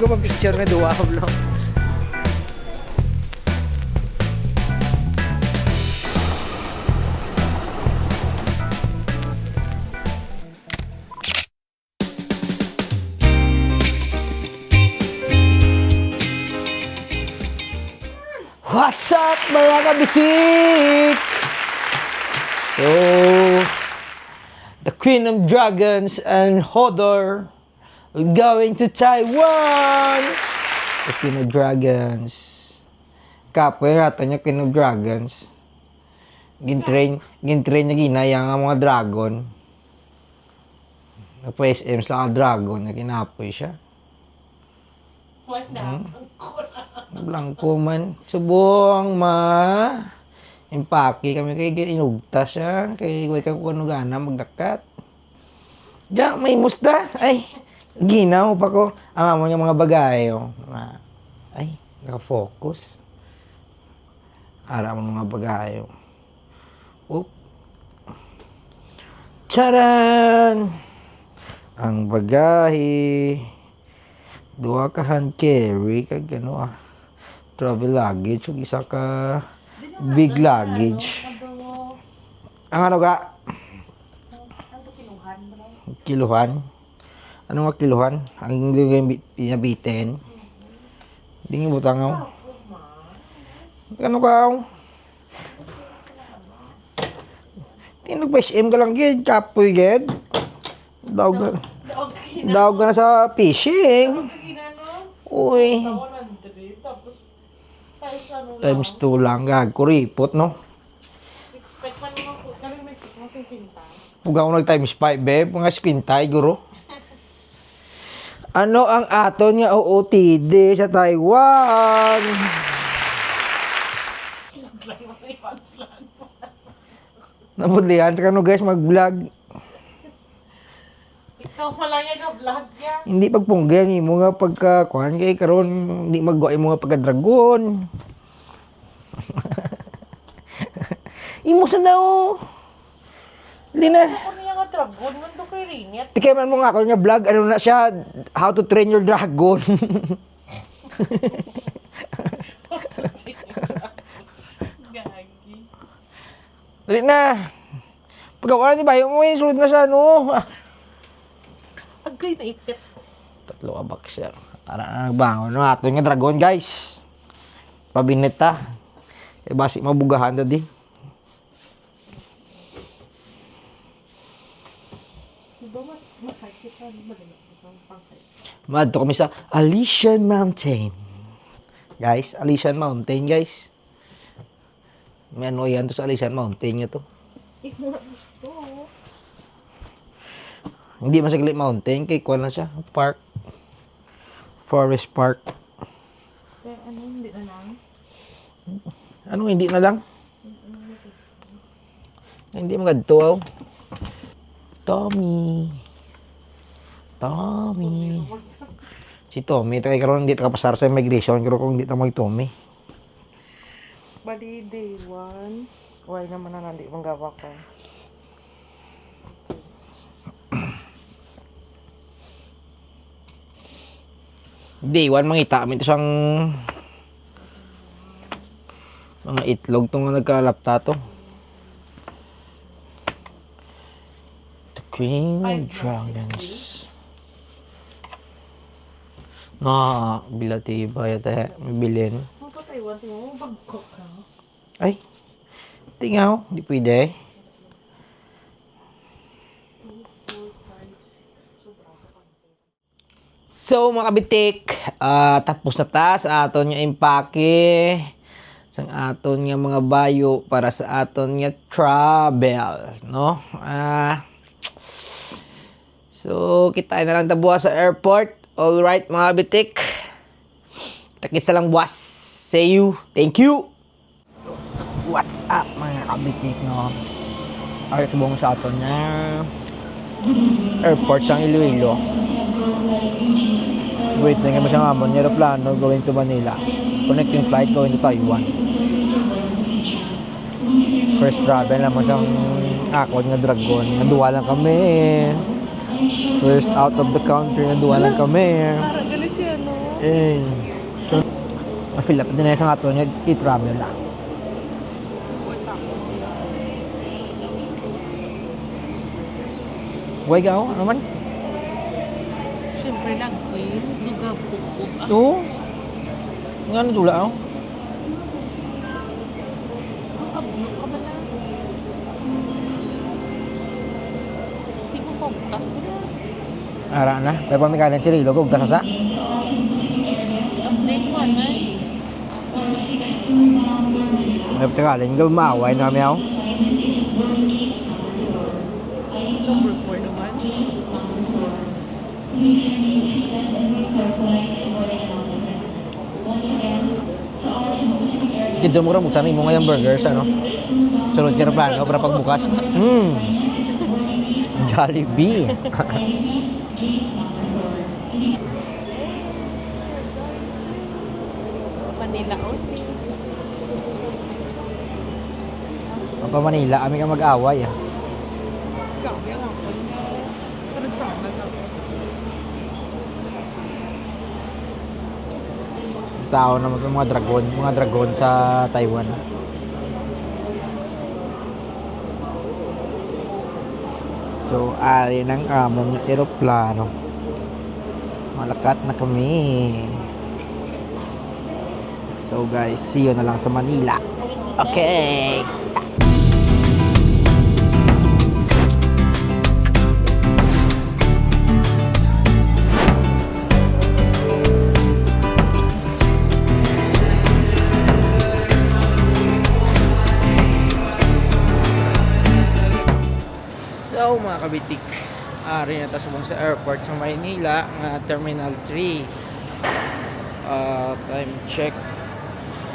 ko pa-picture na duwa ko lang. What's up mga kabitik? So, the Queen of Dragons and Hodor are going to Taiwan. The Queen of Dragons. Kapoy natin yung Queen of Dragons. Gintrain niya ginayang ang mga dragon. Nagpa-SM lang ang dragon na kinapoy siya. Blanco man. Subong impake kami kay inugtas siya. Kay way ka kuno gana magdakat. Diyan may musta. Ay, ginaw pa ko. Ang amo niya mga bagay. Oh. Ay, naka-focus. Ara mo mga bagay. Oop. Charan! Ang bagahe. Duha ka hand carry kag ano travel luggage ug isa ka big luggage. Ang ano ka? Kiluhan. Ano nga kiluhan? Ang pinabitin. Hindi nga butangaw. Ano ka? Tinag-SM ka lang gid, kapoy gid. Daog ka na sa fishing. Uy. Times 2 lang gag. Kuripot, no? Expect man naman po. Kami may masing pintay. Huwag ako nag-times 5, be. Mga spintay, guro. Ano ang aton nga OOTD sa Taiwan? Nabudlihan sa kano guys, mag-vlog. Ikaw malang yung vlog niya. Hindi pagpunggi ang imo nga pagkakuhan kay karon hindi magwa imo nga pagka-dragon. Imo sa daw. Lina. Ako niya nga dragon man to kay Rinit. Tikay man mo nga ako nga vlog ano na siya how to train your dragon. Gagi. Lina. Pagkakuha ni bayo mo sulod na sa ano. Agay na ipit. 3 ka boxer. Para na nagbangon no ato nga dragon guys. Pabinit ta. E basi mabugahan ta di. Madto kami sa Alishan Mountain. Guys, Alishan Mountain, guys. May ano yan to sa Alishan Mountain nyo to. Gusto. Hindi masaglit mountain, kay kuwan lang siya. Park. Forest Park. Kaya ano, hindi na lang. Ano, hindi na lang? Hindi magadto, Tommy. Si Tommy, kay karon hindi ta kapasar sa immigration, pero kung hindi ta mag Tommy. Bali, day 1. Why naman na nandi manggawa ko. Day 1 mangita amin ito siyang mga itlog itong nagkalapta to. The Queen of Dragons. Bilati ba yata may bilhin. Mapatay, wanti mo, bagkok ka. Ay, tingaw, di pwede. So mga kabitik, tapos na ta sa aton nga impake sa aton nga mga bayo para sa aton nga travel, no? So kita na lang tabuha sa airport. All right mga kabitik. Takit sa lang buwas. See you. Thank you. What's up mga kabitik, no? Ay subong sa aton nga airport sa Iloilo. Wait na kami sa amon nga aeroplano going to Manila. Connecting flight going to Taiwan. First travel naman siyang akon nga dragon. Naduwa lang kami. First out of the country, naduwa lang kami. Parang galis yan, no? So, na-fill up din na sa nga to, i-travel lang. Huwag ka ako, ano man? Siyempre lang, duga bukog. Oo. Nga nadula ako. Kabulok ka ba na? Hindi mo pagbukas mo na. Ara na, may pamikalan si Rilo, kung sa Update mo na. may pamikalan, gawin maaway na kami ako. Number 4 naman. Ganda mo rin, buksan mo ngayong burgers, ano? Sunod ka na plano para pagbukas. Jollibee. Manila outing. Ang pa Manila, kami ka mag-away. Ah. Gabi ang ako niya. Sa nagsama na. Tao naman itong mga dragon sa Taiwan. So, ari ng among eroplano. Malakat na kami. So guys, see you na lang sa Manila. Okay. So mga kabitik, ari na tasubong sa airport sa Maynila, nga Terminal 3. Time check,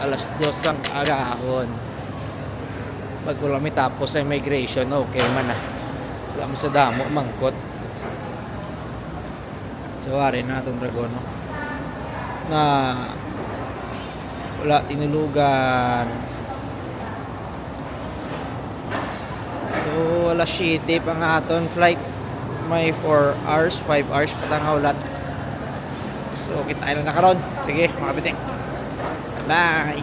alas 2 ang agahon. Pag wala may tapos sa immigration, okay man na. Wala mo sa damo, mangkot. So ari na itong dragon, no? Na wala tinulugan. So alas 7 pa nga aton flight. May 4 hours, 5 hours patang ulat. So kita tayo na karon. Sige mga kabitik, bye.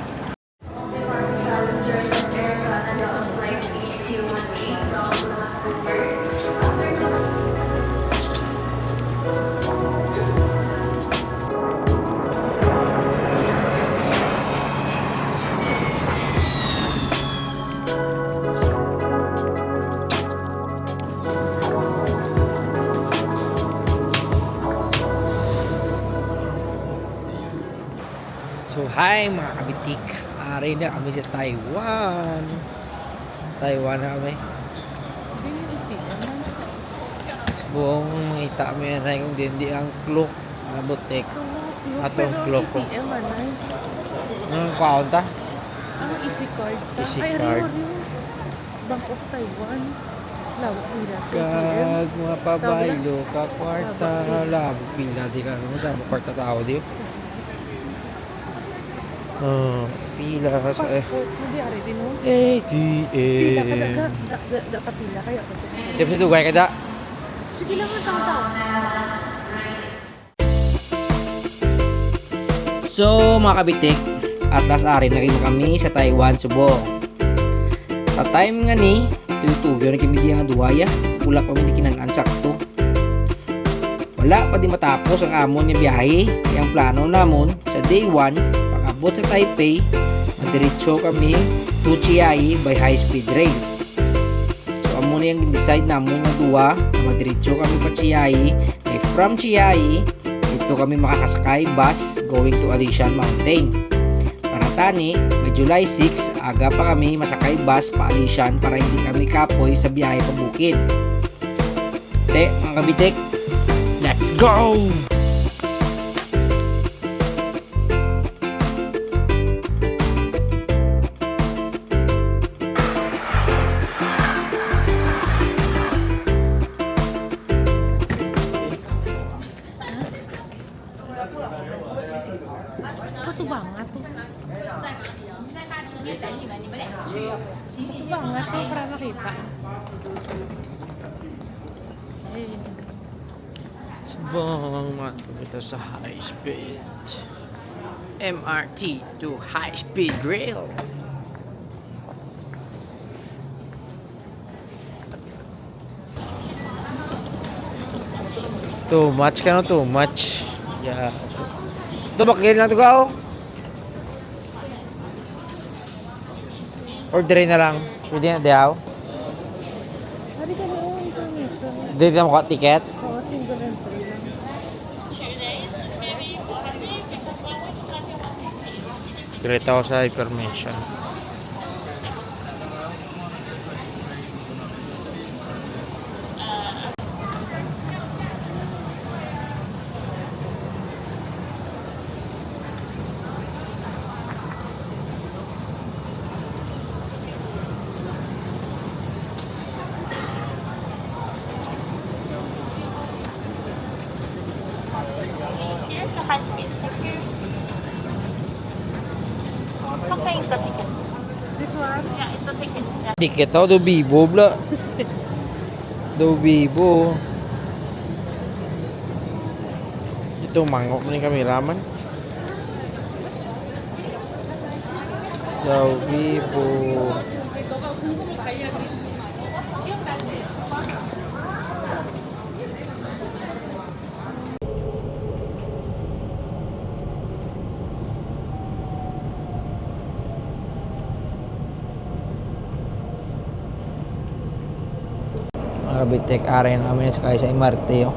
So hi mga kabitik, ari na kami sa Taiwan. Taiwan na kami. Buong makita kami na kung hindi ang clock na butik. Atong clock ko. Anong kaunta? Ang easy card. Easy Ay, card. Rio. Bank of Taiwan. Lawak nila sa Kag mga pabaylo ka kwarta labo pila di ka mo damo kwarta tao di. Pila sa passport mo di ari din mo. Pila ka daga. ATM. Kapila kaya ka. Tiap sa dugay kada. Sige lang ang tao. So mga kabitik, at last ari na rin kami sa Taiwan, Subo. Sa time nga ni, tutugyo na kami diya nga duwaya, wala pa hindi kinanaan sakto. Wala pa di matapos ang amon niya biyahe, yung plano namon sa day 1, pag-abot sa Taipei, madiretso kami to Chiayi by high-speed rail. So amon yung decide namon nga duwa, madiretso kami pa Chiayi, ay from Chiayi, ito kami makakasakay bus going to Alishan Mountain. Para tani, by July 6, aga pa kami masakay bus pa Alishan para hindi kami kapoy sa biyahe pa bukid. Te, mga kabitik, let's go! Ito banget to. Ito banget to para makita. Subong ito sa high speed. MRT to high speed rail. Too much ka no, too much. Yeah. Ito bakil lang ito ka Orderin na lang. Pwede na diyaw. Hari ka na yung information. Dito na mo ka ticket. Oo, single entry lang. Diretso ako sa information. This one? Yeah, it's a ticket. Yeah. Ticket ako, do bibo, bla. Do bibo. Ito, mangok na yung kameraman. Do bibo. Mga bitek aray namin sa sa MRT oh.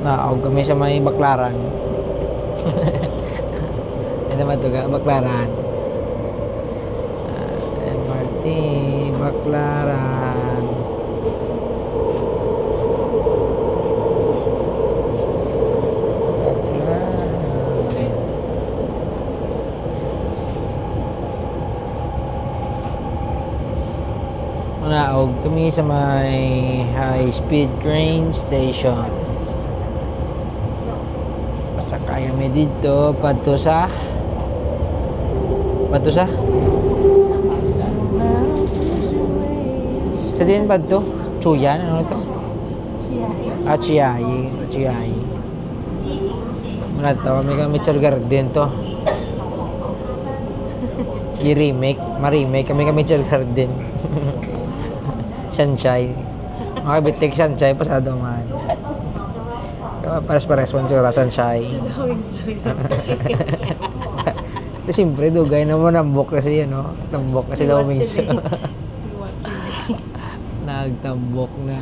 Naog kami sa may Baklaran. Ano ba ito ka? Baklaran. MRT Baklaran. Naog kami sa may high speed train station. Pasakay kami dito padto sa sa din padto Chuyan ano to? Chiayi. Muna to kami sa garden to. Ma-remake kami sa garden. Sunshine. Mga bitik sunshine pasado man. Pares-pares mo sa sunshine. Siyempre, dugay naman nambok kasi yan, no? Tambok kasi daw minsan. Nagtambok na.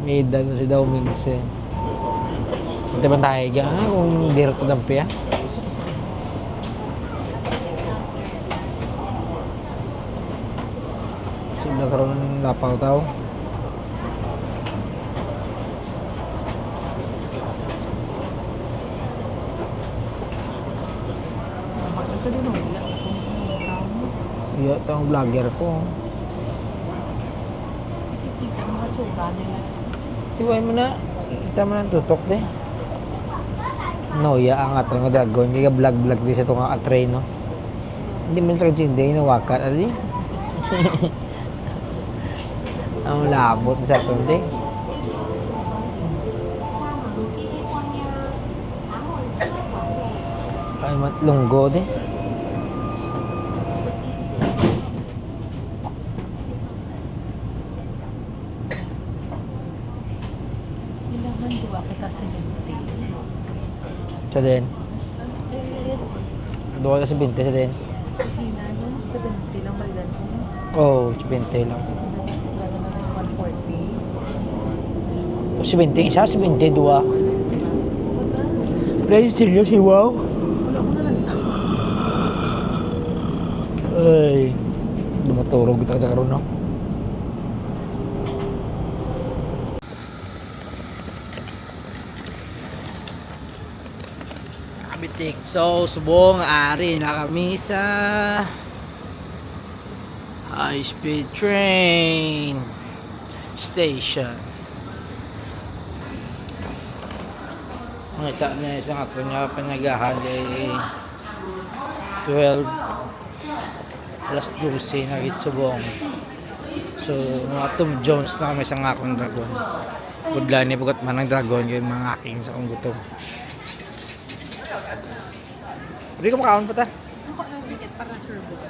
Midan na si daw minsan. Hindi ba tayo kung dirto dampi ah? Nagkaroon ng lapaw tao. Iya, ito ang vlogger ko. Kita mga tsura nila. Tiwai mo na. Kita mo na ang tutok de. No, ya ang ato nga dagon. Hindi ka vlog di sa itong atray, no? Hindi man sa kajindi, nawakat. Adi? Ang labot sa itong de. Ay, matlunggo de. Ilangan duwa kita sa linti. Sa din. Doon ka sa 20 sa din. Hina nyo, 70 lang malilan ko. Oo, 20 lang. Lalo na ng 140. O 70 isa, 72. Play serious, wow. Wala ko na lang ito. Ay, dumaturog kita ka karon no. Kabitik. So, subong ari na kami sa high speed train station. Nakita niya isang ato niya panagahan ay 12 alas 12 na gitsubong. So, mga Tom Jones na kami sa ngakong dragon. Budla ni bugat man ng dragon yung mga aking sa kong gutom. Hindi ko makaon pa ta. Ako ng bigat para sure book.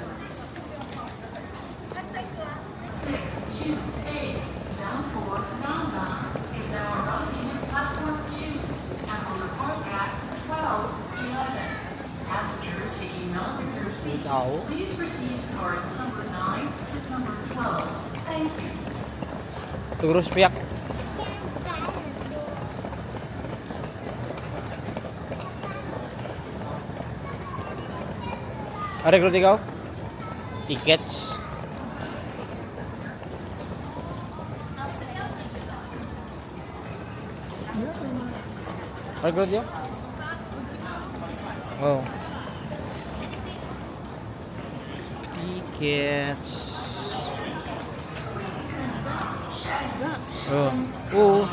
Passengers taking non-reserved seats, Ikaw? please proceed to cars number 9 and number 12. Thank you. Turus piyak. Rekrut ikaw? Tickets. Rekrut yun? Oh. Tickets. Oh. Oo.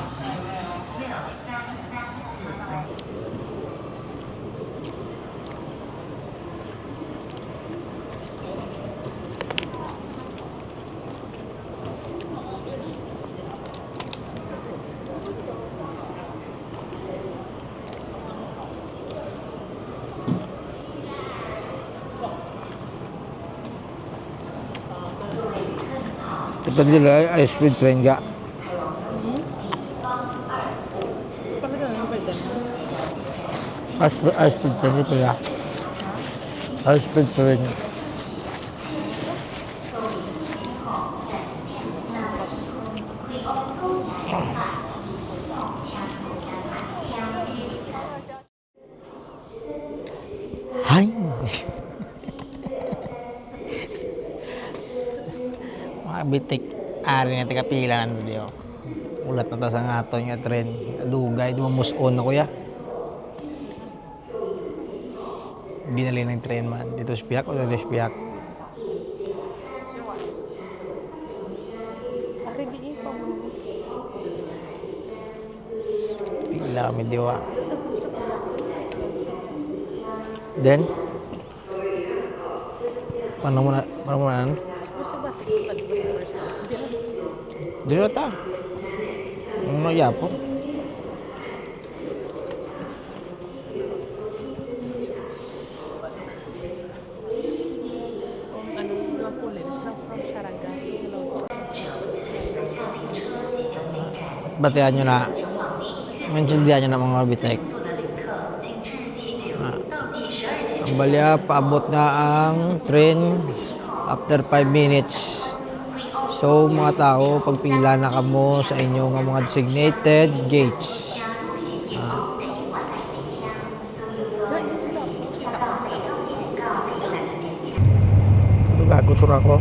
Ito nila ay speed train ga. Bakit ano ba ito? Ay speed train ito ya. Ay speed train. Hay. Mga bitik ari nga taga pila nando diyo. Ulat na ta sa ngato nga tren. Dugay di mamuson ako ya. Binali ng tren man dito sa Piak o dito sa Piak. Ari di pa mo. Pila kami diwa. Then paano mo na? Basta basic ko pa di ba first time? Hindi lang. Dito ta. Ano ya po? Kung anong mga pulin siya from Sarangani. Batihan nyo na. Maintindihan nyo na mga bitek. Ang balya, paabot na ang train after 5 minutes. So mga tao, pagpila na kamo sa inyong mga designated gates. Ito gago tsura ko.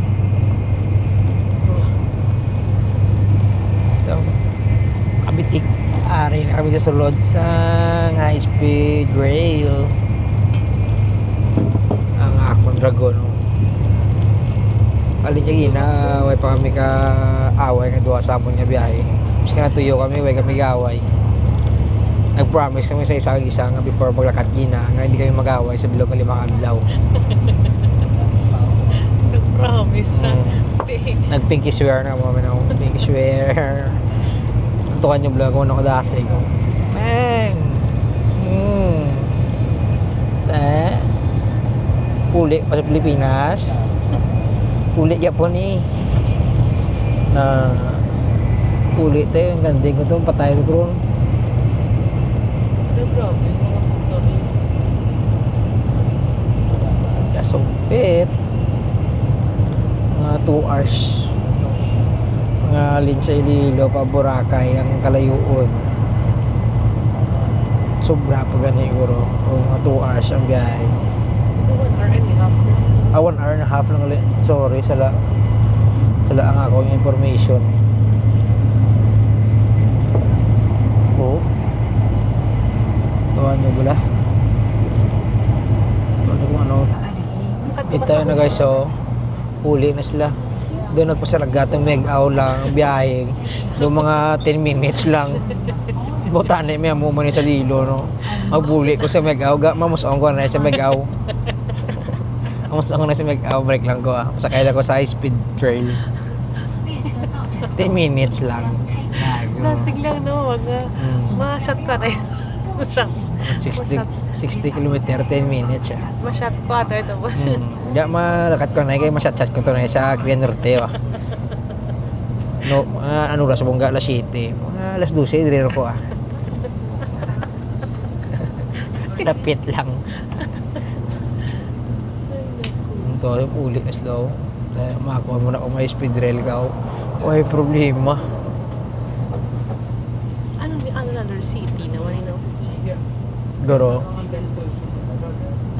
So, kabitik. Ari na kami sa sulod sa high speed rail. Ang akong dragon. Kaligagina, way pa kami ka away nga duwa sa amon nga biyahe. Mas ka natuyo kami, way kami gaway. Nag-promise kami sa isa nga before maglakad gina nga hindi kami mag-away sa bilog ng 5 adlaw. Nag-promise ha. Nag-pinky swear na mo na pinky swear. Tukan yung vlog ko na kadasig. Meng! Puli pa sa Pilipinas. Puli Japon eh. Puli tayo. Ang ganding ko ito. Patay ito bro. Nag-promise mga factory. Kasumpit. Mga 2 hours. Mga Linsay Lilo pa Boracay ang kalayuon. Sobra pa gani siguro. O mga 2 hours ang biyahe. Ito 1 hour and a half. 1 hour and a half lang ulit. Sorry, sala ang ako yung information. Oh. Tuhan nyo bala. Tuhan nyo kung ano. Ito na guys, so huli na sila. Doon nagpasalagatang meg-aw lang ang biyahe. Doon mga 10 minutes lang. Botane may amuman sa lilo, no? Magbuli ko sa meg-aw. Mamusong ko na sa meg-aw. Mamusong ko na sa meg-aw. Break lang ko, Sakay lang ko sa high speed trail. 10 minutes lang. Plastic lang, no? Wag nga. Ma-shot ka na yun. Ma-shot. 60 kilometer, 10 minutes siya. Ma-shot ka na ito. Hindi malakat ko na kay masyat-chat ko to na sa Cria Norte. No, ano oras mong alas 7. Mga alas 12 dire ko Lapit lang. Ito yung uli as daw. Makakuha mo na kung may speed rail ka. May problema. Ano ni another city naman, you know? Garo.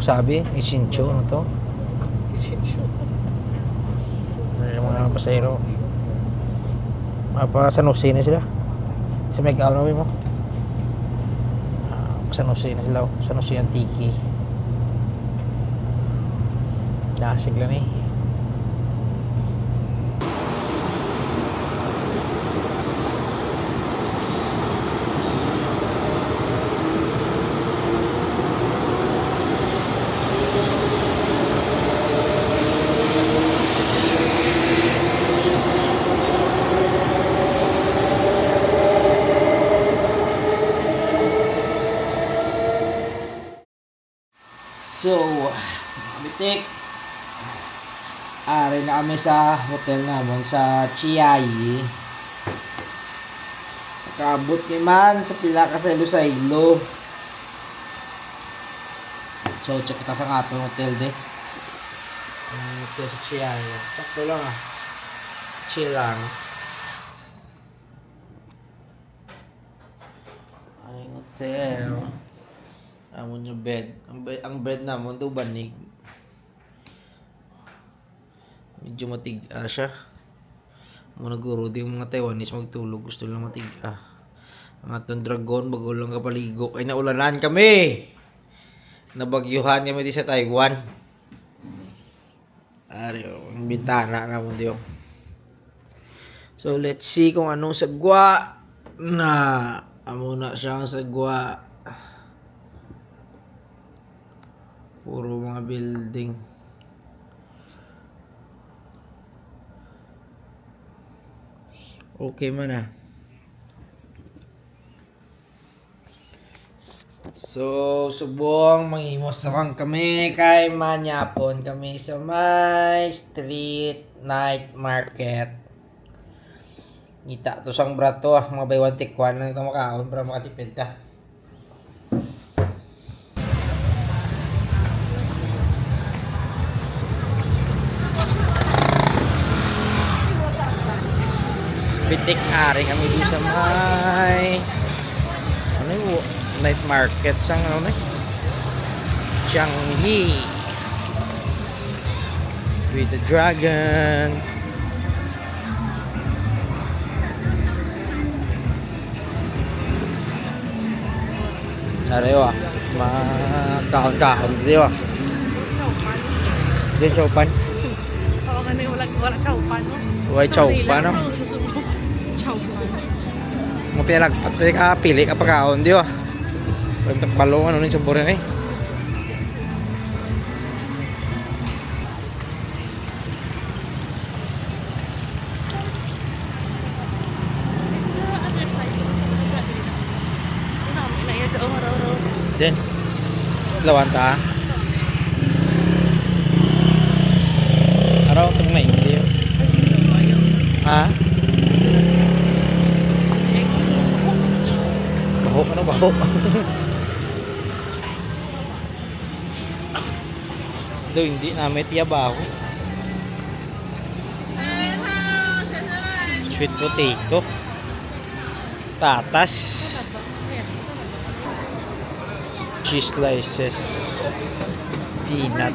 Sabi, Isincho, ano to? Ano yung mga pasahero? Sa Jose na sila. Sa Meg-Aw na mo. Sa Jose na sila. Sa Jose Antique. Dasig lang eh. So, bitik. Ari na kami sa hotel namin sa Chiayi. Nakabot ni man sa pila ka sa Iloilo. So, check kita sa atong hotel de. Hotel sa Chiayi. Sakto lang Chill lang. Ay, hotel. Amon yung bed. Ang bed namon daw banig. Medyo matiga siya. Muna guro di yung mga Taiwanese magtulog. Gusto lang matiga. Ang atong dragon bago lang kapaligo. Ay naulanan kami. Nabagyuhan kami di sa Taiwan. Ari, ang bintana namon diyo. So let's see kung anong sagwa na amo na siya ang sagwa. Puro mga building. Okay man So, subong mangimos naman kami kay manyapon kami sa may street night market. Ngita to sang brato mga buy one take one lang ito makaon para makatipid ta. Bitik ari kami di sa may ano yung night market sang ano na Changi with the dragon. Narewa mga kahon-kahon di ba? Diyan chowpan. Oo nga na yung walang chowpan, no? Uy chowpan no? Chowpan. Mo pinagpat ka pili ka pagkaon di ba? Untuk balong ano ni sabor ni. Din. Lawan ta. Araw tong may hindi. Ha? Baho ano baho? Do hindi namin tiyabaho. Sweet potato. Tatas. Cheese slices. Peanut.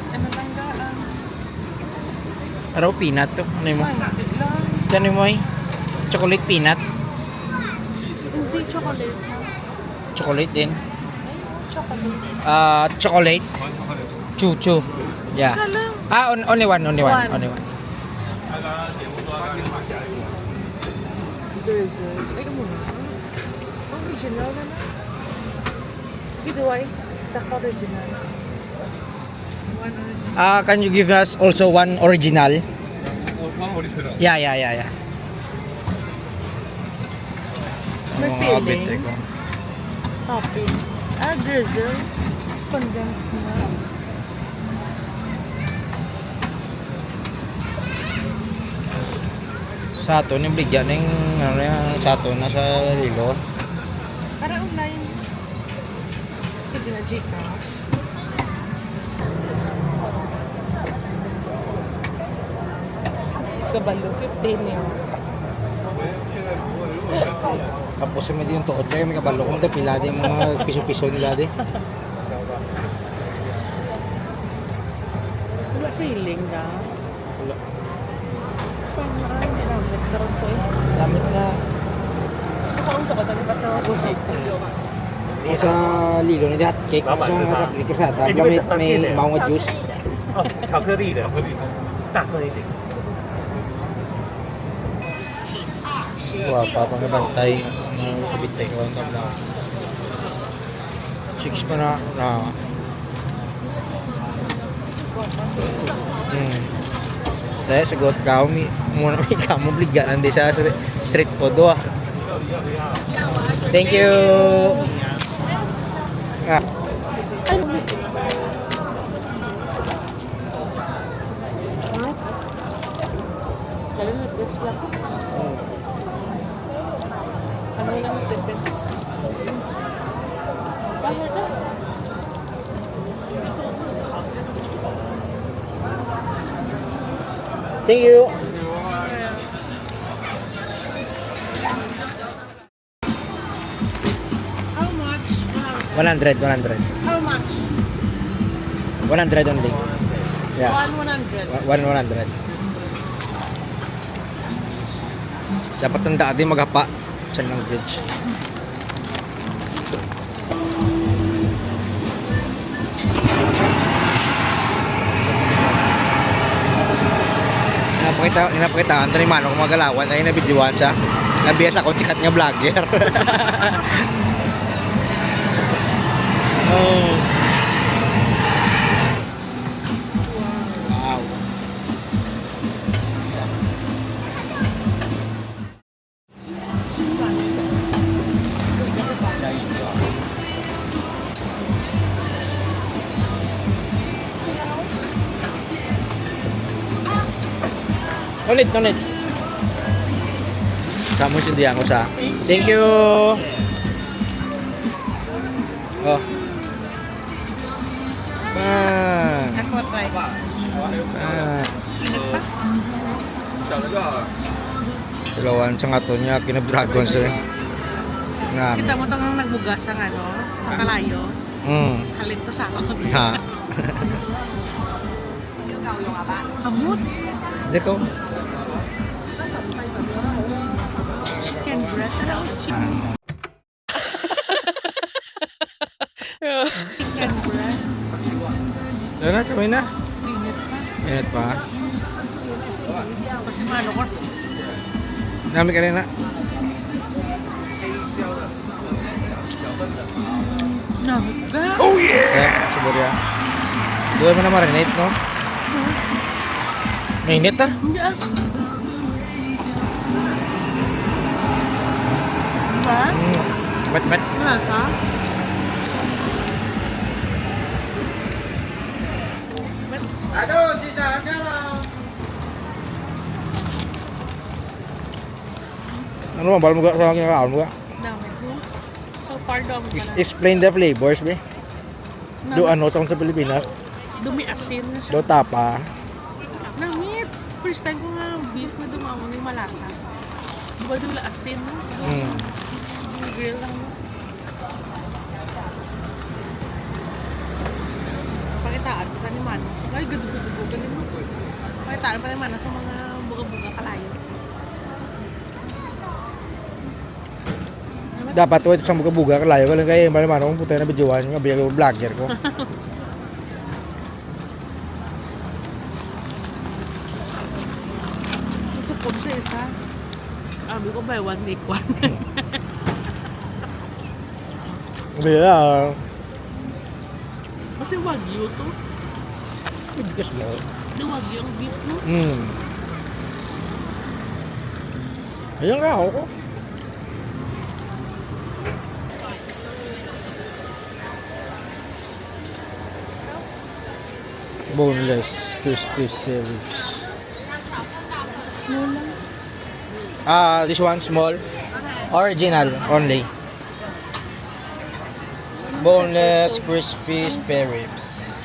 Araw peanut to. Ano mo? Ano mo ay? Chocolate peanut. Hindi chocolate. Chocolate din. Chocolate. Chocolate. Chuchu. Yeah. Isa lang. Only one. One. Only one. Dessert. Ay, mo na. Original na na. Sige, Duway. Isa ka original. One original. Can you give us also one original? One original. Yeah. May mga feeling. kabit ko. Toppings. Drizzle. Condensed milk. Sa ato, yung bigyan ng ano yung sa ato na sa Lilo. Para online. Pwede na Gcash. Kabalo, 15 yun. Tapos may yung tuot kayo, may kabalo kong pila din mga piso-piso nila di. Wala feeling na. Wala. Parang hindi na. Nagkaroon ko eh. Damit nga. Nakaon ka ba? Sabi pa sa busik. Kung sa Lilo ni hot cake, sa sa ikasata, gamit may mga juice. 哦，巧克力的，大声一点。 Wah, pa bantay ng kabitay ko ang tabla. 6 pa na. Saya sugot kami muna may kamu bligyan andi sa street food ah. Thank you. Ah. Kaya nag-dress lang. Ano lang nag-dress? Bakit na? Thank you. How much? 100. How much? 100 only. Yeah. 100. 100. Dapat tanda din maghapa sa language. Napakita ang ni Manong magalawan ay nabidyoan siya. Nabiyas ako sikat nga vlogger. Oh. Wow. Nonit. Kamu sindi ako sa. Thank you. Oh. Ako try. Dalawan sa ngato niya kinadragon sa nga. Kita mo itong nagbugas ang ano, nakalayos. Halip to sa ako. Ha. Amot. Hindi ko. Chicken breast. Chicken breast. Sana kami na. Init pa. Init pa. Kasi malo ko. Nami ka rin na. Naga. Kaya, subur ya. Dua mo na marinate, no? Mainit ah. Hindi ah. Diba? Bet. Nasa? Aduh, sisa ka lang. Ano mo, bala mo sa akin nakakaon mo ka? Dami ko. So far dami ka na. Explain the flavors, be. Do ano sa sa Pilipinas? Dumi asin na siya. Do tapa. Namit. First time ko nga beef na dumamo ng malasa. Diba dula asin no? Hmm. Yung grill lang no? Pakitaan ko ni Mano. Ay, gado-gado ganin mo. Pakitaan pa ni Mano sa mga buga-buga kalayo. Dapat to ito sa buga-buga kalayo ka lang kayo malamang kung puta na bidyuhan nga biya vlogger ko. Support sa isa. Sabi ko buy one take one. Biya. Kasi wagyu to. Bigas mo. Di wagyu ang beef no? Ayun nga ako. Boneless crispy spare ribs. Small lang. This one small. Original only. Boneless crispy spare ribs.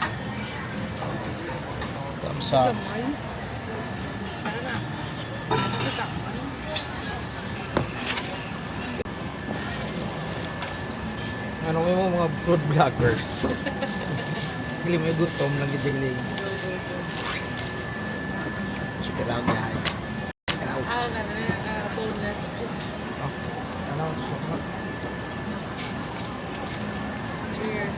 Thumbs up. Ano mo mga food vloggers? Hindi may gutom lang gidiling. Check it out, guys. Check it out. Boneless crispy. Ano? Sarap. Cheers.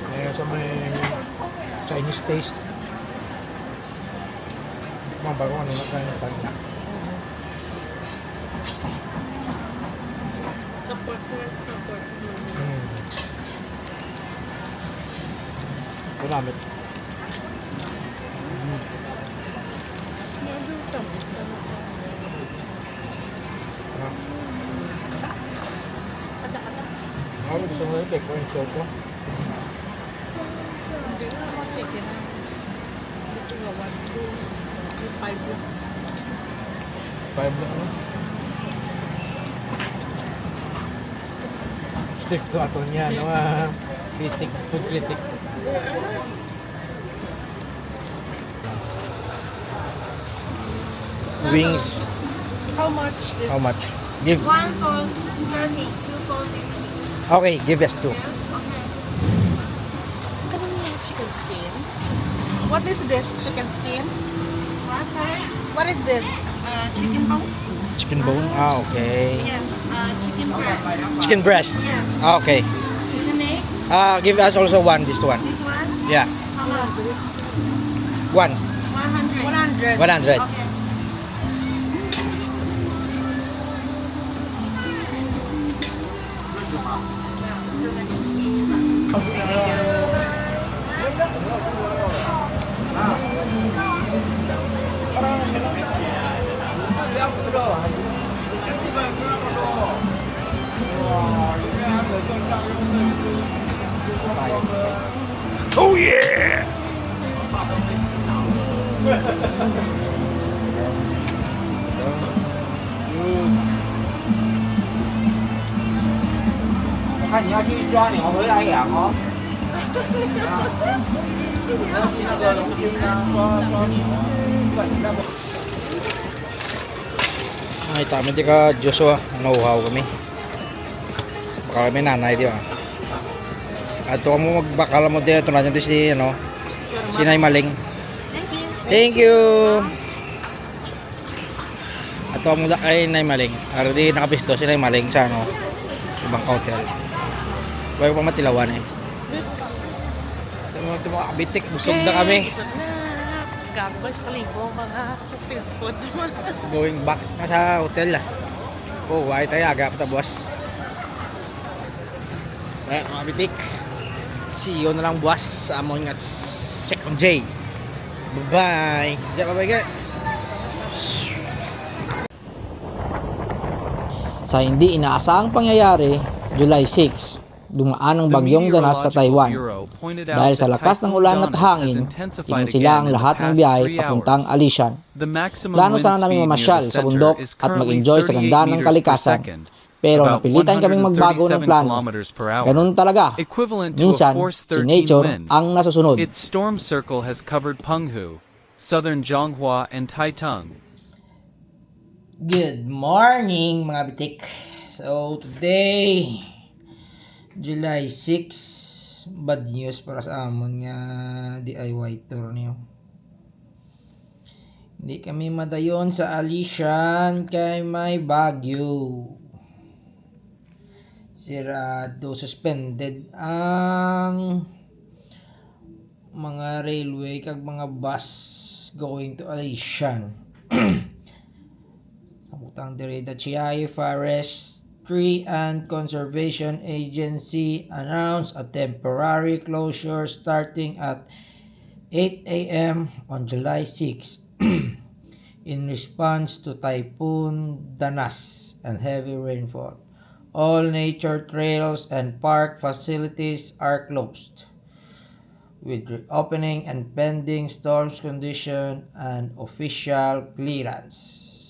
Ngayon sa may Chinese taste. Mga bago ano na kayo na tayo. Support. Kunamit. Ako gusto mo yung cake ko yung show ko. Hindi na ako chicken. Ito nga 1, 2, 5 lang. 5 lang ano? Stick to ato niya, no? Critic, food critic. Wings, How much this? how much? Give. One for 30, two for 50. Okay, give us 2. Okay. Ano yung chicken skin? What is this chicken skin? What, sorry? What is this? Chicken bone? Chicken bone? Okay. Yes. Chicken breast. Chicken breast? Yes. Okay. Chicken egg? Give us also this one. This one? Yeah. How much? 1. 100. 100. Okay. Oh yeah! Ay, tama di ka Joshua, nauhaw kami. Baka kami nanay di ba? At ito mo magbakala mo dito na dyan si ano, si Nay Maling. Thank you. Thank you. At ito mo kay Nay Maling. Ara di nakapisto si Nay Maling sa ano, ibang hotel. Bago pa matilawan eh. Ito mga kabitik, busog na kami. Busog na. Gagawin sa kalibo mga sa street food. Going back na sa hotel ah. Oh, why tayo aga pa boss. Eh, mga bitik. See you na lang boss sa amon nga second J. Bye-bye. Bye-bye guys. Sa hindi inaasahang pangyayari, July 6, dumaan ang bagyong Danas sa Taiwan. Dahil sa lakas ng ulan at hangin, kininsila ang lahat ng biyahe papuntang Alishan. Plano sana namin mamasyal sa bundok at mag-enjoy sa ganda ng kalikasan. Pero napilitan kaming magbago ng plano. Ganun talaga. Minsan, si nature ang nasusunod. Its storm circle has covered Penghu, southern Zhonghua, and Taitung. Good morning mga bitik. So today, July 6, bad news para sa amon nga DIY tour niyo. Hindi kami madayon sa Alishan kay may bagyo. Sirado, suspended ang mga railway kag mga bus going to Alishan. Samutang dire the Chiayi Forestry and Conservation Agency announced a temporary closure starting at 8 a.m. on July 6. in response to Typhoon Danas and heavy rainfall. All nature trails and park facilities are closed, with reopening and pending storms condition and official clearance.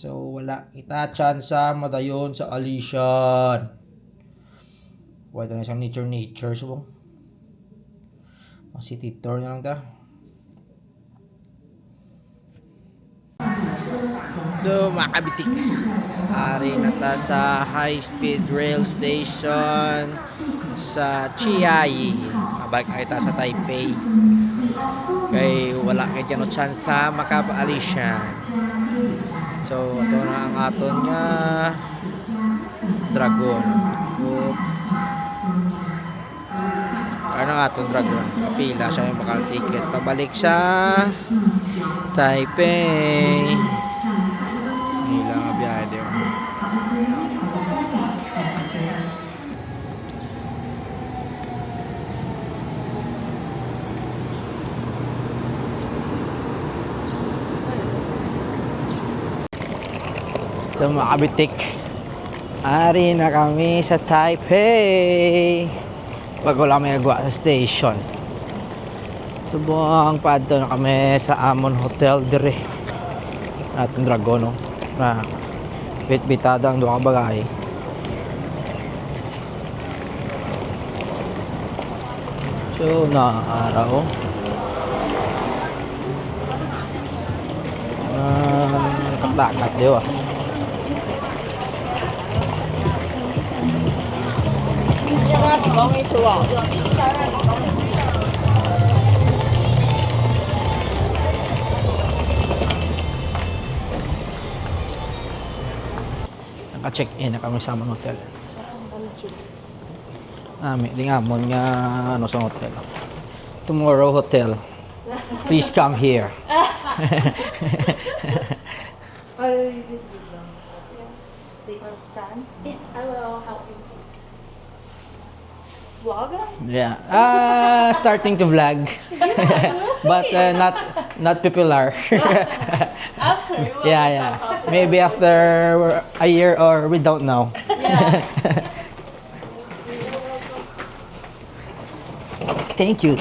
So wala kita tsansa madayon sa Alishan. Wala na siyang nature. So, city tour na lang ta. So, mga kabitik, ari na ta sa high-speed rail station sa Chiayi. Mabalik na kita sa Taipei. Kay wala kay dyan o tsansa makapaalis siya. So, ito na ang aton nga dragon. Ano nga aton dragon? Pila siya yung makal-ticket. Pabalik sa Taipei. Hila nga biyahe diyo. So mga kabitik, ari na kami sa Taipei. Bago lang may nagawa sa station. Subong padto na kami sa Amon Hotel dire. Atong dragon no. Na bit-bitada ang duha ka bagay. So na araw. Nakatakot diyo ah. Naka-check-in na kami sa Amon Hotel. May di nga Amon nga ano sa hotel. Tomorrow Hotel. Please come here. Yes, I will help you. Vlog? Yeah. Starting to vlog. But not popular. After. Yeah. Maybe after a year or we don't know. Yeah. Thank you.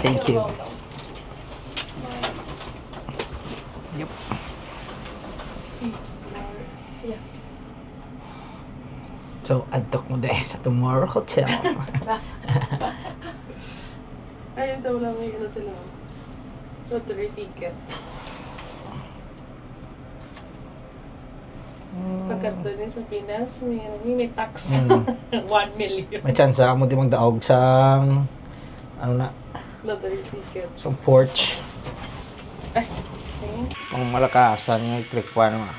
Yep. So, adtok mo dahil sa Tomorrow Hotel. Ayun daw lang may ano sila. Lottery ticket. Pagkat doon sa Pinas, may tax. 1 million. May chance mo di magdaog sa ano na, Lottery ticket. sa porch. Pang malakasan yung trick pa naman.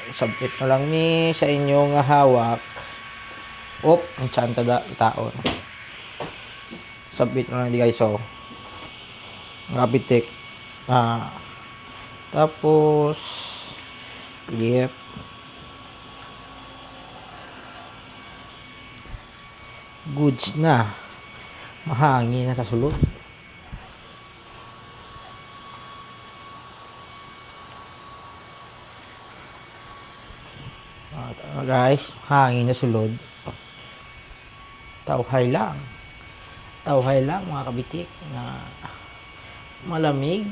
Submit na lang ni sa inyo nga hawak. Ang chanta da taon. Submit na lang di guys. So, ngapitik. Tapos, yep. Goods na. Mahangin na sa sulod. Guys, hangin na sulod. Tauhay lang mga kabitik na malamig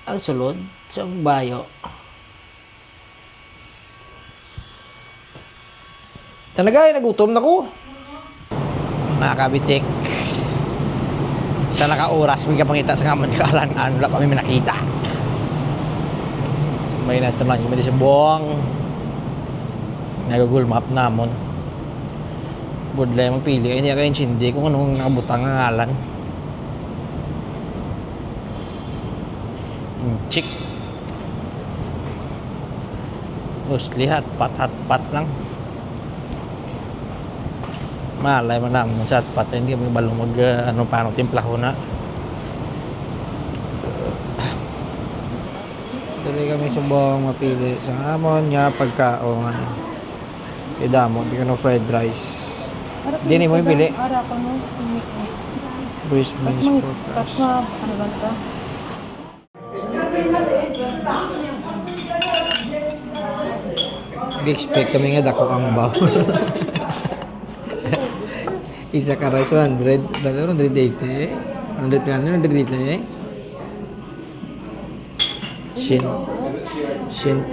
ang sulod sa bayo. Talaga nagutom na ko mga kabitik. Sa naka-oras may kapangita sa kamon kalan wala kami nakita. May natamlan yung sa buong nag-Google Map namon. Budlay magpili ay niya kayo hindi kung anong nakabutang ng ngalan. Chick. Mostly hat-pat lang. Malay man naman sa hat-pat. Hindi kami balong paano timpla ko na. Tuloy kami subong mapili sa amon niya pagkaon. Idamo, di ka no fried rice. Di ni mo yung pili. Ara ko no, uniqueness. Braised beans pork rice. Ano ba ito? Nag-expect kami nga dako ang baw. Isa ka rice 100, dalawa 180, 100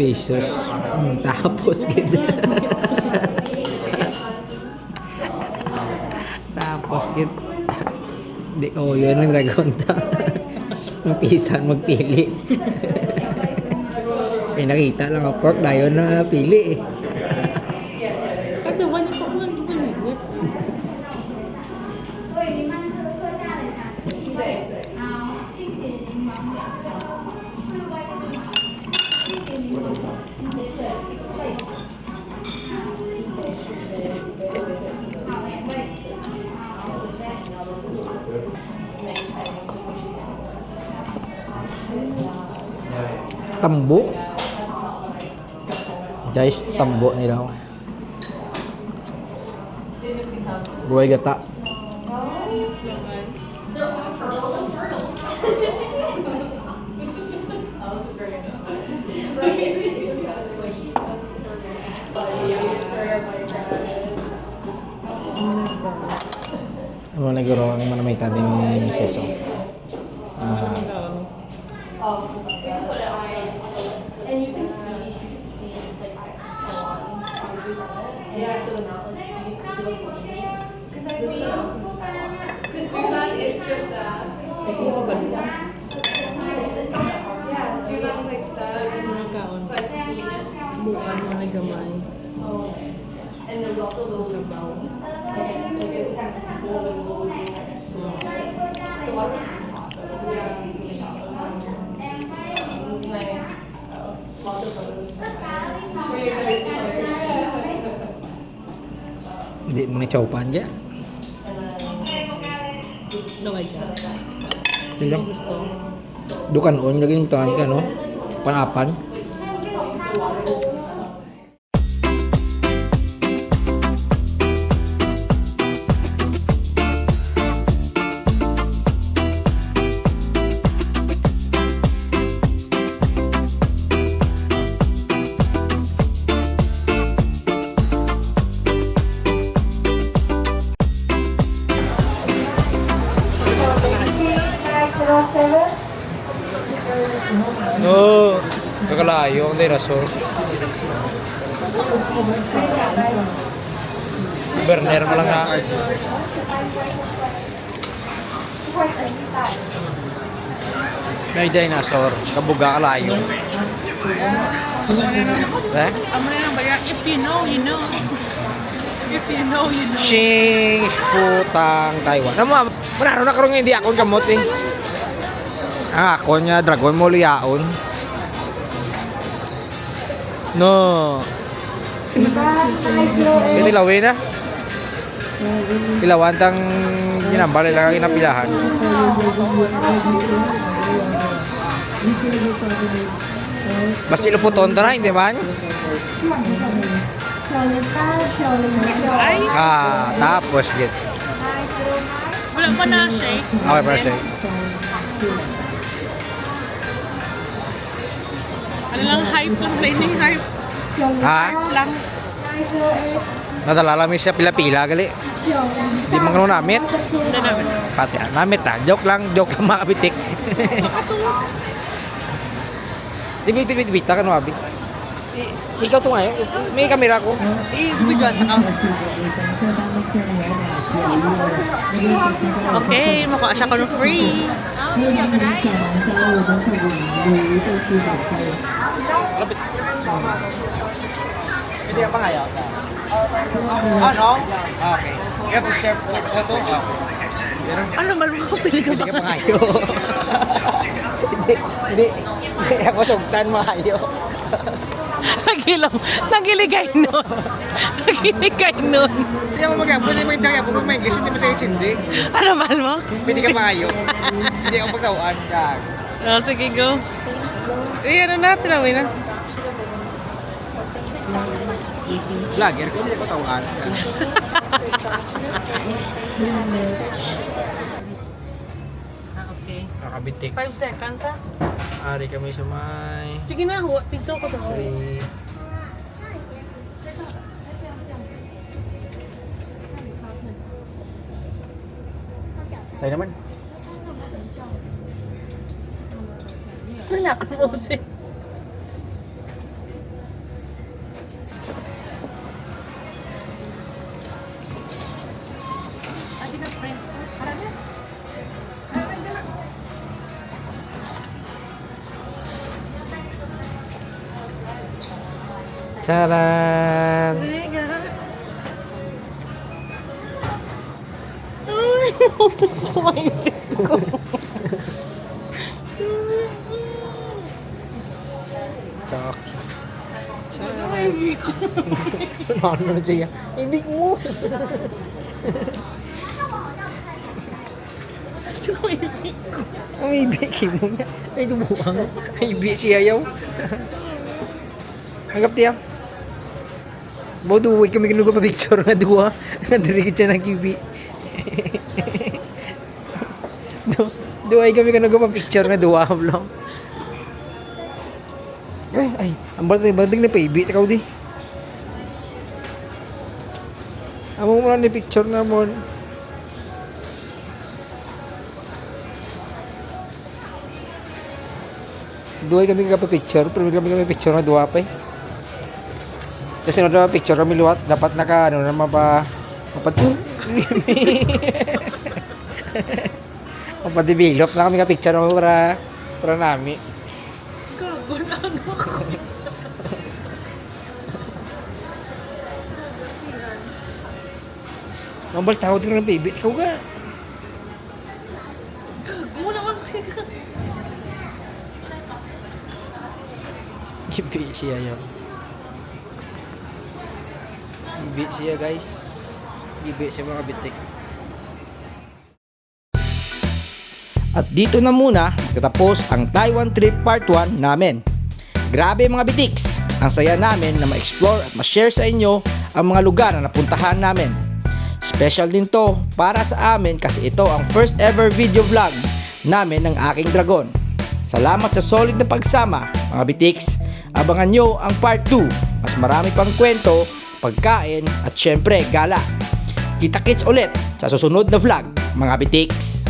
pesos. Tapos gitu. Tapos gitu. Di ko yun ang ragonta. Ang pisan magpili. May nakita lang ang pork dayon na pili eh. Kada one pa man manigit. Tambo. Guys, tambo nila. Buhay gata. Ano na guro ang manamitan ni Seso. And you can see like obviously from it. Yeah, so the amount like you can look for me. Because I think because Dubai is just that. Yeah, Dubai is like that. Nakaon. So I've seen it. Bukan mo na gamay. So nice. And there's also those Sabaw. like it's kind of simple and low. So the water tacos. Yeah, it's like lots of photos. Really good pictures. Hindi mo na chowpan dyan. No kay ka. Ito lang. Gusto. Dukan on, lagi yung tangan ka, no? Panapan. No, kakalayo ang diraso. Berner mo lang na. May dinosaur, kabuga kalayo. Eh? Amo na lang ba yan? If you know, you know. If you know, you know. Shing putang Taiwan. Namu, manano na karong hindi akong kamot eh. Ako niya dragon mo liyaon. No. Ini lawin na. Ilawan tang ginambal lang ang inapilahan. Basta iluputon ta na, hindi man? Tapos git. Wala pa na shake. Okay, para siya. Ano lang, hype lang. Plain yung hype. Ha? Lang. Nadalala siya pila-pila gali. Di mga namit. Hindi namin. Pati namit ta. Joke lang mga kabitik. Bita ka no abi. Ikaw to ngayon. May kamera ko. Bigyan na ka. Okay, mukha siya ko no free. Hindi ka pa ngayon. Ano? Okay. You have to share photo? Okay. Ano man mo pili ka Hindi ba? ka pa ngayon. Hindi ako sugtan maayo. Nagiligay nun. Nagiligay nun. Hindi ako mag-apon. Hindi mo yung ako mag-English. Hindi mo sa'yo sindi. Ano mahal mo? Hindi ka pa ngayon. Hindi ako pagkawaan. Oh, sige, go. Ano natin, awin na. Vlogger ko. Hindi ako tawaan. Okay. Nakabitik. 5 seconds, ha? Ari kami sa may... Sige na, TikTok ko to. 3, Tayo naman. Wala ka po siya. Charan! Chok. Ano na siya? Hindi mo! Ang ibig mo nga. Ay, tumuhang. Ay, ibig siya yaw. Hanggap tiya. Bawa duway kami kinuha pa picture nga duwa. Nadirigit siya ng kibi. Duway kami kinuha pa picture nga duwa. Vlog. Ay, ang bating na paibi. Ikaw di. Amo mo lang ni picture na mo. Duway kami picture, pero kami picture na duwa pa eh. Kasi no picture kami luwat, dapat naka ano na mapadevelop na kami ka picture mo para nami. Gago na ano. Mambal tawad ka ng baby, ikaw ka. Gago naman kayo ka. Gibi siya yun. Gibi siya guys. Gibi siya mga bitik. At dito na muna magtatapos ang Taiwan trip part 1 namin. Grabe mga bitiks! Ang saya namin na ma-explore at ma-share sa inyo ang mga lugar na napuntahan namin. Special din to para sa amin kasi ito ang first ever video vlog namin ng aking dragon. Salamat sa solid na pagsama mga bitiks. Abangan nyo ang part 2. Mas marami pang kwento, pagkain at syempre gala. Kita-kits ulit sa susunod na vlog mga bitiks.